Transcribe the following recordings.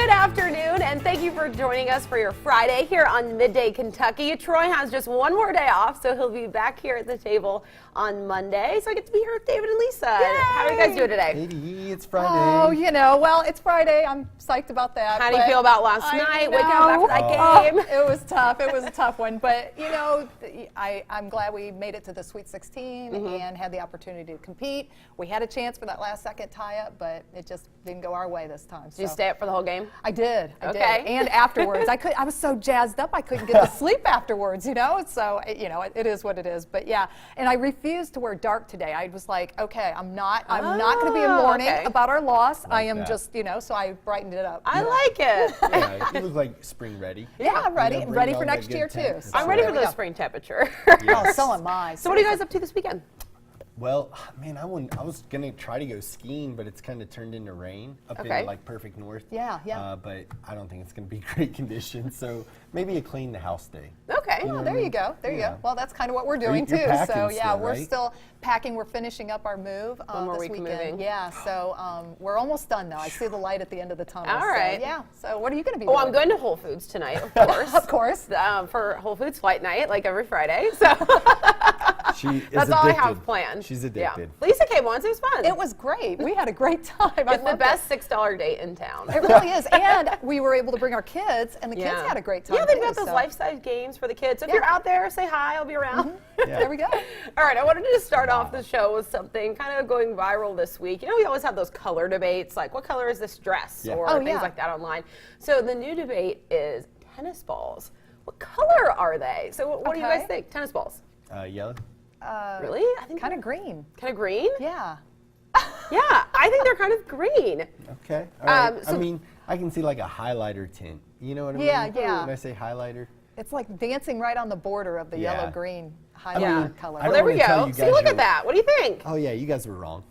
Good afternoon, and thank you for joining us for your Friday here on Midday Kentucky. Troy has just one more day off, so he'll be back here at the table on Monday. So I get to be here with David and Lisa. Yay! How are you guys doing today? Katie, it's Friday. Oh, you know, well, it's Friday. I'm psyched about that. How do you feel about last night? Waking up after that game? It was tough. It was a tough one. But, you know, I'm glad we made it to the Sweet 16 and had the opportunity to compete. We had a chance for that last second tie-up, but it just didn't go our way this time. Did you stay up for the whole game? I did. I did. Okay. And afterwards. I was so jazzed up I couldn't get to sleep afterwards, you know? So, you know, it is what it is. But, yeah. And I refused to wear dark today. I was like, okay, I'm not going to be in mourning about our loss. I am just, you know, so I brightened it up. I like it. Yeah, you look like spring ready. Yeah, I'm ready. You know, Ready for next year, too. So I'm ready for the spring temperature. Oh, so am I. So what are you guys up to this weekend? Well, man, I was gonna try to go skiing, but it's kind of turned into rain up in like perfect north. Yeah, yeah. But I don't think it's gonna be great conditions. So maybe a clean the house day. Okay. Oh, there you go. There you go. Well, that's kind of what we're doing too. So yeah, we're still packing. We're finishing up our move this weekend. Moving. Yeah. So we're almost done now. I see the light at the end of the tunnel. All right. So, yeah. So what are you going to be doing? I'm going to Whole Foods tonight, of course. Of course. For Whole Foods Flight Night, like every Friday. So that's all I have planned. She's addicted. Yeah. Lisa came once. It was fun. It was great. We had a great time. It's the best $6 date in town. It really is. And we were able to bring our kids, and the kids had a great time. Yeah, they've got those life-size games for the kids. So if you're out there, say hi. I'll be around. There we go. All right, I wanted to start off the show with something kind of going viral this week. You know, we always have those color debates, like what color is this dress or things like that online. So the new debate is tennis balls. What color are they? So what do you guys think? Tennis balls? Yellow. Really? I think kind of green. Kind of green? Yeah. Yeah, I think they're kind of green. Okay. All right. I mean, I can see like a highlighter tint. You know what I mean? Yeah, yeah. When I say highlighter. It's like dancing right on the border of the yellow-green highlight color. Well, there we go. See, look at that. What do you think? Oh, yeah, you guys were wrong.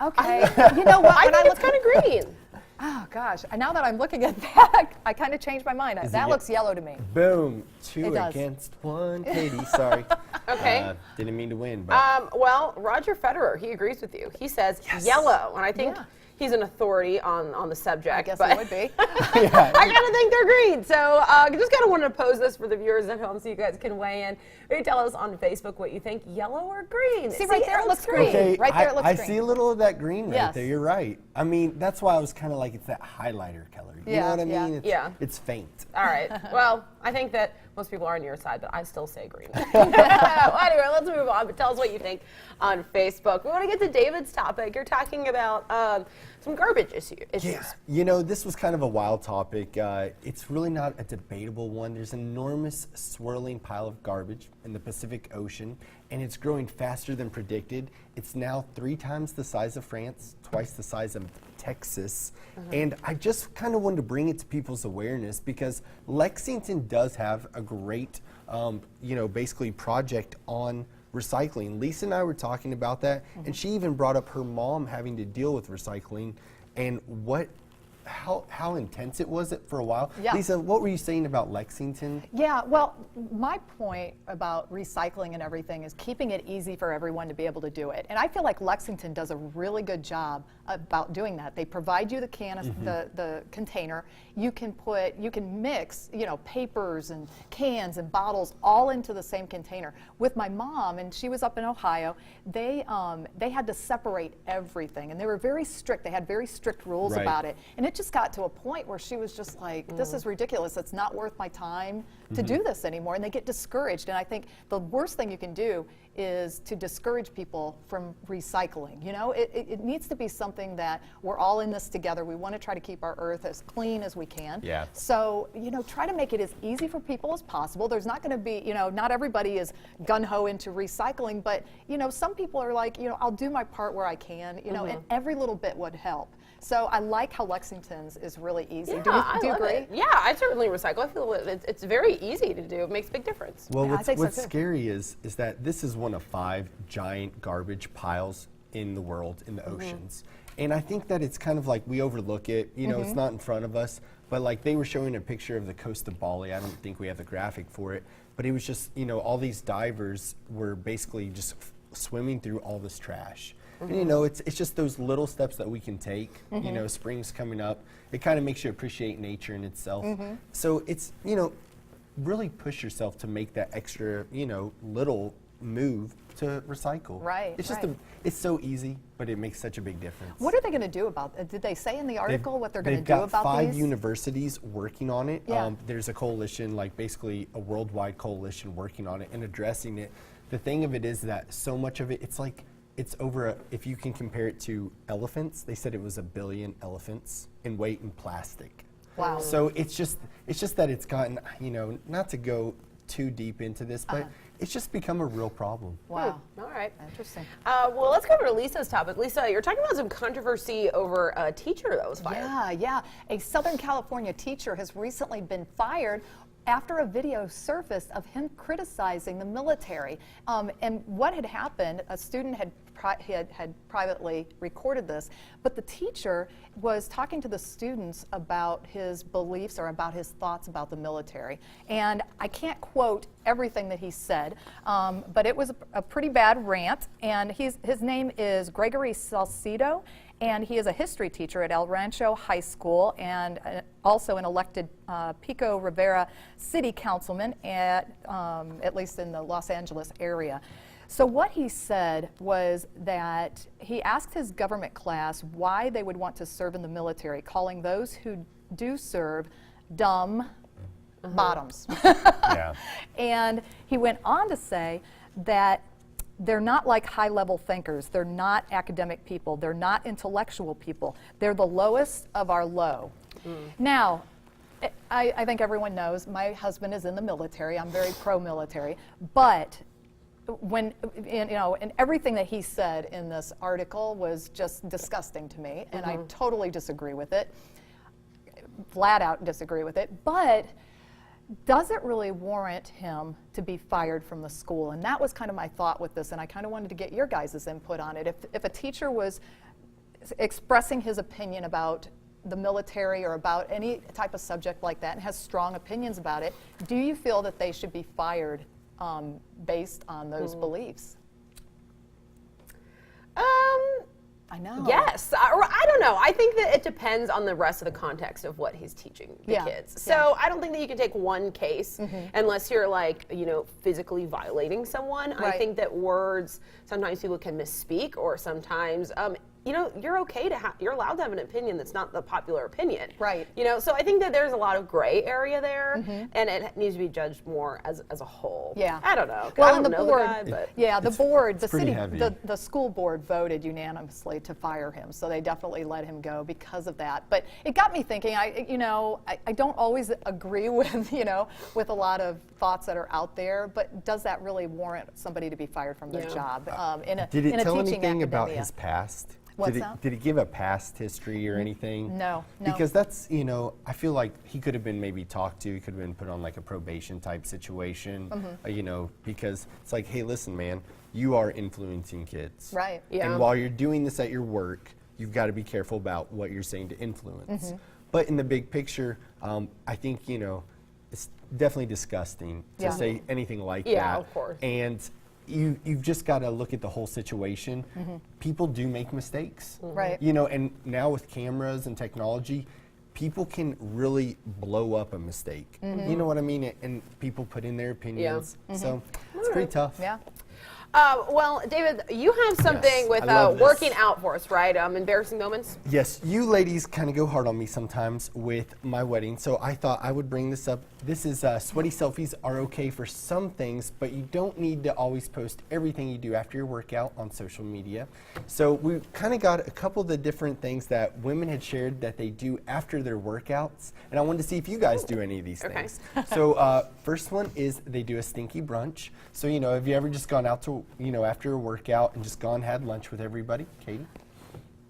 Okay. You know what? I think it's kind of green. Oh, gosh. Now that I'm looking at that, I kind of changed my mind. That looks yellow to me. Boom. 2 against 1. Katie, sorry. Okay. Didn't mean to win. But. Well, Roger Federer, he agrees with you. He says yellow, and I think he's an authority on the subject. I guess he would be. I kind of think they're green. So just kind of wanted to pose this for the viewers at home so you guys can weigh in. Maybe tell us on Facebook what you think, yellow or green. See, right there it looks green. Okay, right there it looks green. I see a little of that green right there. You're right. I mean, that's why I was kind of like, it's that highlighter color. You know what I mean? It's faint. All right. Well, I think that most people are on your side, but I still say green. Well, anyway, let's move on. But tell us what you think on Facebook. We want to get to David's topic. You're talking about some garbage issues. Yeah. You know, this was kind of a wild topic. It's really not a debatable one. There's an enormous swirling pile of garbage in the Pacific Ocean, and it's growing faster than predicted. It's now 3 times the size of France, twice the size of Texas. And I just kind of wanted to bring it to people's awareness because Lexington does have a great, you know, basically project on recycling. Lisa and I were talking about that, and she even brought up her mom having to deal with recycling and how intense it was for a while. Yeah. Lisa, what were you saying about Lexington? Yeah, well, my point about recycling and everything is keeping it easy for everyone to be able to do it. And I feel like Lexington does a really good job about doing that. They provide you the the container. You can mix, you know, papers and cans and bottles all into the same container. With my mom, and she was up in Ohio, they had to separate everything, and they were very strict. They had very strict rules about it, and it just got to a point where she was just like, this is ridiculous. It's not worth my time to do this anymore, and they get discouraged. And I think the worst thing you can do is to discourage people from recycling. You know, it needs to be something that we're all in this together. We want to try to keep our earth as clean as we can. Yeah. So, you know, try to make it as easy for people as possible. There's not going to be, you know, not everybody is gun-ho into recycling, but, you know, some people are like, you know, I'll do my part where I can, you know, and every little bit would help. So I like how Lexington's is really easy. Yeah, do you agree? It. Yeah, I certainly recycle. I feel it's very easy to do. It makes a big difference. Well, yeah, what's scary is that this is one of 5 giant garbage piles in the world, in the oceans. And I think that it's kind of like we overlook it. You know, it's not in front of us. But like they were showing a picture of the coast of Bali. I don't think we have the graphic for it. But it was just, you know, all these divers were basically just swimming through all this trash. And, you know, it's just those little steps that we can take. You know, spring's coming up. It kind of makes you appreciate nature in itself. So it's, you know, really push yourself to make that extra, you know, little move to recycle. Right, It's just right. it's so easy, but it makes such a big difference. What are they going to do about it? Did they say in the article what they're going to do They've got about 5 these? universities working on it. Yeah. There's a coalition, like basically a worldwide coalition working on it and addressing it. The thing of it is that so much of it, it's like, it's over, if you can compare it to elephants, they said it was 1 billion elephants in weight in plastic. Wow. So it's just that it's gotten, you know, not to go too deep into this, but it's just become a real problem. Wow. All right. Interesting. Well, let's go over to Lisa's topic. Lisa, you're talking about some controversy over a teacher that was fired. Yeah. A Southern California teacher has recently been fired after a video surfaced of him criticizing the military. And what had happened, a student had privately recorded this, but the teacher was talking to the students about his beliefs or about his thoughts about the military. And I can't quote everything that he said, but it was a pretty bad rant. And his name is Gregory Salcido, and he is a history teacher at El Rancho High School and also an elected Pico Rivera city councilman at least in the Los Angeles area. So what he said was that he asked his government class why they would want to serve in the military, calling those who do serve dumb bottoms. Yeah. And he went on to say that they're not like high-level thinkers. They're not academic people. They're not intellectual people. They're the lowest of our low. Now, I think everyone knows my husband is in the military. I'm very pro-military. But when, you know, and everything that he said in this article was just disgusting to me, and I totally disagree with it, flat out disagree with it. But does it really warrant him to be fired from the school? And that was kind of my thought with this, and I kind of wanted to get your guys' input on it. If a teacher was expressing his opinion about the military or about any type of subject like that and has strong opinions about it, do you feel that they should be fired based on those beliefs? I know. Yes. I don't know. I think that it depends on the rest of the context of what he's teaching the kids. So I don't think that you can take one case unless you're like, you know, physically violating someone. Right. I think that words, sometimes people can misspeak, or sometimes, you know, you're okay to you're allowed to have an opinion that's not the popular opinion. Right. You know, so I think that there's a lot of gray area there, and it needs to be judged more as a whole. Yeah. I don't know. Well, I don't and the know board, the guy, but the board, the pretty city, heavy. the school board voted unanimously to fire him, so they definitely let him go because of that. But it got me thinking. I don't always agree with, you know, with a lot of thoughts that are out there, but does that really warrant somebody to be fired from their job in a Did it in a tell teaching anything about academia? his past? What's that? Did it give a past history or anything? No. Because that's, you know, I feel like he could have been maybe talked to, he could have been put on like a probation type situation, you know, because it's like, hey, listen, man, you are influencing kids. Right. Yeah. And while you're doing this at your work, you've got to be careful about what you're saying to influence. But in the big picture, I think, you know, it's definitely disgusting to say anything like that. Yeah, of course. And you've just got to look at the whole situation. People do make mistakes. Right. You know, and now with cameras and technology, people can really blow up a mistake. You know what I mean? And people put in their opinions. So it's pretty tough. Yeah. Well, David, you have something Yes, with I love this. working out for us, right? Embarrassing moments. Yes, you ladies kind of go hard on me sometimes with my wedding, so I thought I would bring this up. This is sweaty selfies are okay for some things, but you don't need to always post everything you do after your workout on social media. So we kind of got a couple of the different things that women had shared that they do after their workouts, and I wanted to see if you guys do any of these things. So first one is they do a stinky brunch. So, you know, have you ever just gone out to, you know, after a workout and just gone had lunch with everybody? Katie?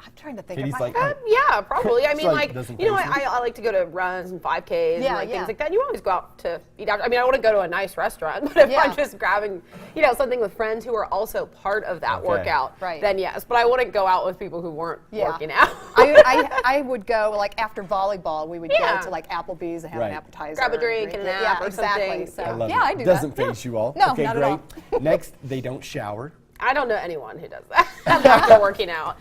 I'm trying to think. Katie's of my, like, Yeah, probably. I mean, like, like, doesn't you know, phase me. I like to go to runs and 5Ks and Yeah, like yeah. things like that. You always go out to eat out. I mean, I want to go to a nice restaurant, but if Yeah. I'm just grabbing, you know, something with friends who are also part of that Okay. workout, Right. then yes. But I wouldn't go out with people who weren't Yeah. working out. I would go, like, after volleyball, we would Yeah. go to, like, Applebee's and have Right. an appetizer. Grab a drink and a nap Yeah, or exactly. something. So, I love yeah, it. I do Doesn't that. phase you all. No, okay, not at great. all. Next, they don't shower. I don't know anyone who does that after working out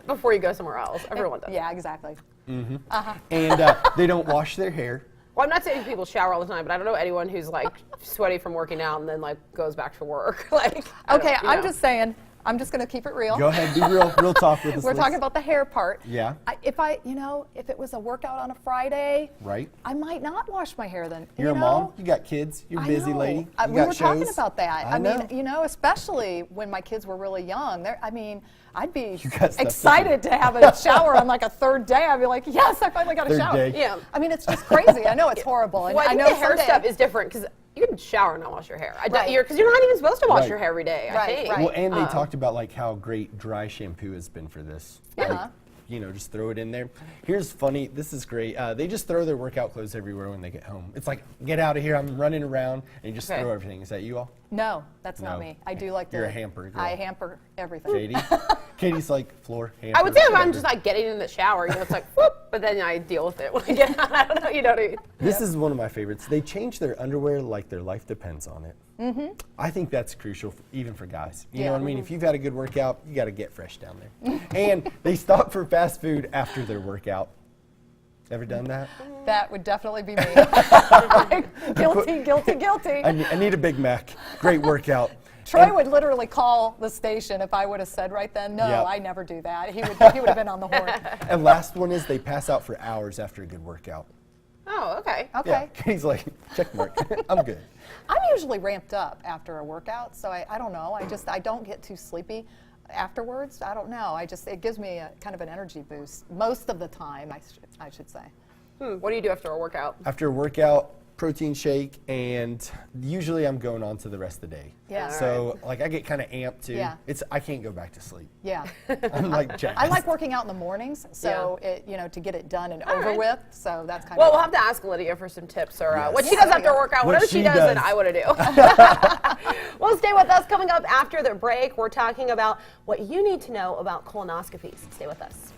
before you go somewhere else. Everyone does. Yeah, exactly. And they don't wash their hair. Well, I'm not saying people shower all the time, but I don't know anyone who's like sweaty from working out and then like goes back to work. Like, okay, I'm just saying. I'm just going to keep it real. Go ahead, be real talk with us. We're talking about the hair part. Yeah. If it was a workout on a Friday, right? I might not wash my hair then. You're a mom. You got kids. You're a busy lady. We were talking about that. I know. mean, especially when my kids were really young. I'd be excited to have a shower on like a third day. I'd be like, yes, I finally got a shower. Day. Yeah. I mean, it's just crazy. I know it's horrible. And Well, I think know the hair stuff is different because you can shower and not wash your hair. Right. Because you're not even supposed to wash Right. your hair every day, I think. Right. Well, and they talked about like how great dry shampoo has been for this. Yeah. Like, just throw it in there. Here's funny. This is great. They just throw their workout clothes everywhere when they get home. It's like, get out of here. I'm running around, and you just throw everything. Is that you all? No, that's not No. me. I do like You're a hamper girl. I hamper everything. Katie? Katie's like floor hamper. I would say if I'm whatever. just like getting in the shower, it's like, whoop, but then I deal with it when I get out. I don't know, you know what I mean? This is one of my favorites. They change their underwear like their life depends on it. I think that's crucial, even for guys. You know what I mean? If you've had a good workout, you got to get fresh down there. And they stop for fast food after their workout. Ever done that? That would definitely be me. Guilty. I need a Big Mac. Great workout. Troy would literally call the station if I would have said right then, no, Yep. I never do that. He would have been on the horn. And last one is they pass out for hours after a good workout. Oh, okay. Okay. Yeah, Katie's like, check mark. I'm good. I'm usually ramped up after a workout, so I don't know. I don't get too sleepy afterwards. I don't know. It gives me a kind of an energy boost most of the time, I should say. What do you do after a workout? After a workout, protein shake, and usually I'm going on to the rest of the day. Yeah. So like I get kind of amped too. Yeah. I can't go back to sleep. Yeah. I'm like jazzed. I like working out in the mornings, so to get it done and over right. with. So that's kind Well, of. we'll have to ask Lydia for some tips or Yes. what she does after a workout. What Whatever she she does, does. then I want to do. Well, stay with us. Coming up after the break, we're talking about what you need to know about colonoscopies. Stay with us.